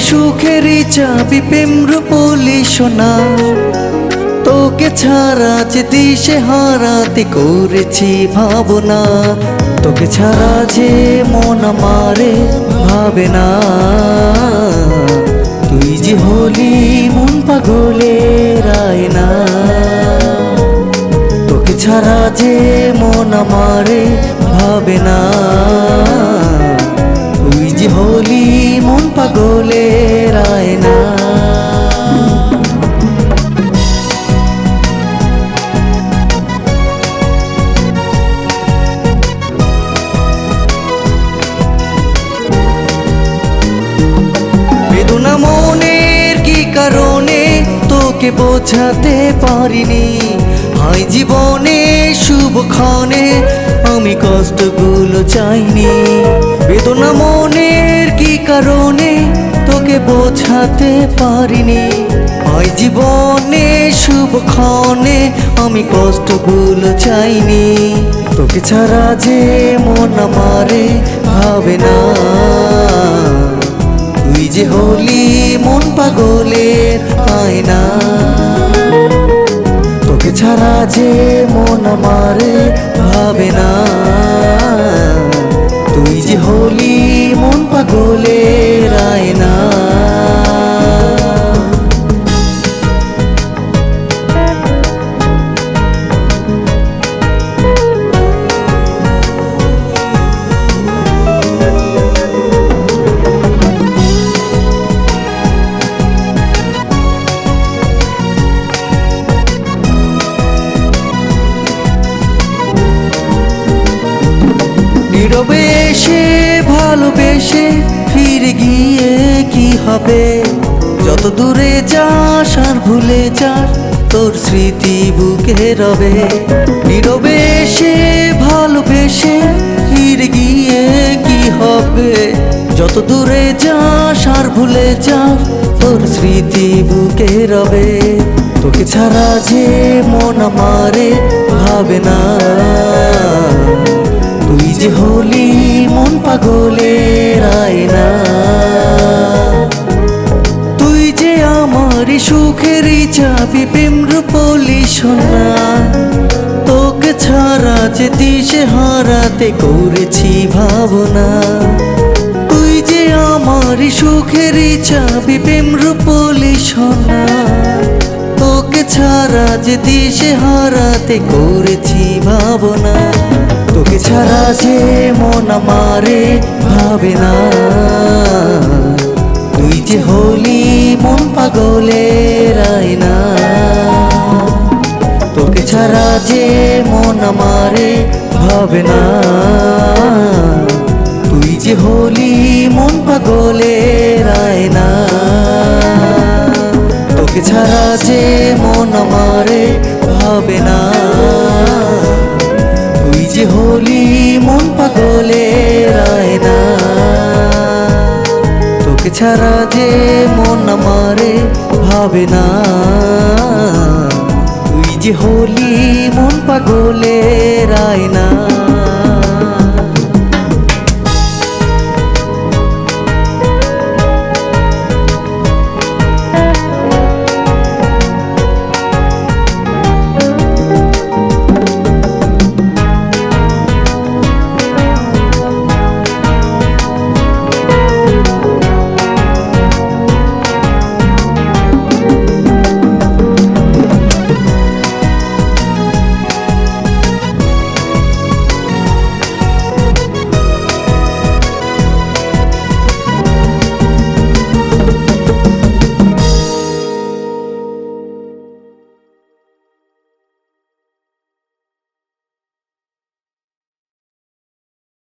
সুখেরই চাবি প্রেম রূপলি সোনা, তোকে ছাড়া যে দিশে হারাতে করেছি ভাবনা, তোকে ছাড়া যে মন আমারে ভাবে না। তুই যে হলি মন পাগলের আয়না, তোকে ছাড়া যে মন আমারে ভাবে না। তুই যে হলি মন পাগলের আয়না। বেদনা মনের কি কারণে তোকে বোঝাতে পারিনি, হাই জীবনে শুভক্ষণে আমি কষ্টগুলো চাইনি। বেদনা মনের কি কারণে তোকে বোঝাতে পারিনি, হাই জীবনে শুভক্ষণে আমি কষ্টগুলো চাইনি। তোকে ছাড়া যে মন আমারে ভাবে না, তুই যে হলি মন পাগলের আয়না। তোকে ছাড়া যে মন আমারে ভাবে না, তুই যে হলি মন পাগলের আয়না। নীরবে এসে ভালোবেসে ফিরে গিয়ে কি হবে, যত দূরে যাস আর ভুলে যাস তোর স্মৃতি বুকে রবে। নীরবে এসে ভালোবেসে ফিরে গিয়ে কি হবে, যত দূরে যাস আর ভুলে যাস তোর স্মৃতি বুকে রবে। তোকে ছাড়া যে মন আমারে ভাবে না, তুই যে হলি মন পাগলের আয়না। তুই যে আমার সুখেরই চাবি প্রেম রূপলি সোনা, তোকে ছাড়া যে দিশে হারাতে করেছি ভাবনা। তুই যে আমার সুখেরই চাবি প্রেম রূপলি সোনা, তোকে ছাড়া যে দিশে হারাতে করেছি ভাবনা। তোকে ছাড়া যে মন আমারে ভাবে না, তুই যে হলি মন পাগলের আয়না। তোকে ছাড়া যে মন আমারে ভাবে না, তুই যে হলি মন পাগলের আয়না। তোকে ছাড়া যে মন আমারে ভাবে না, তুই যে হলি মন পাগলের আয়না। তোকে ছাড়া যে মন আমারে ভাবে না, তুই যে হলি মন পাগলের আয়না।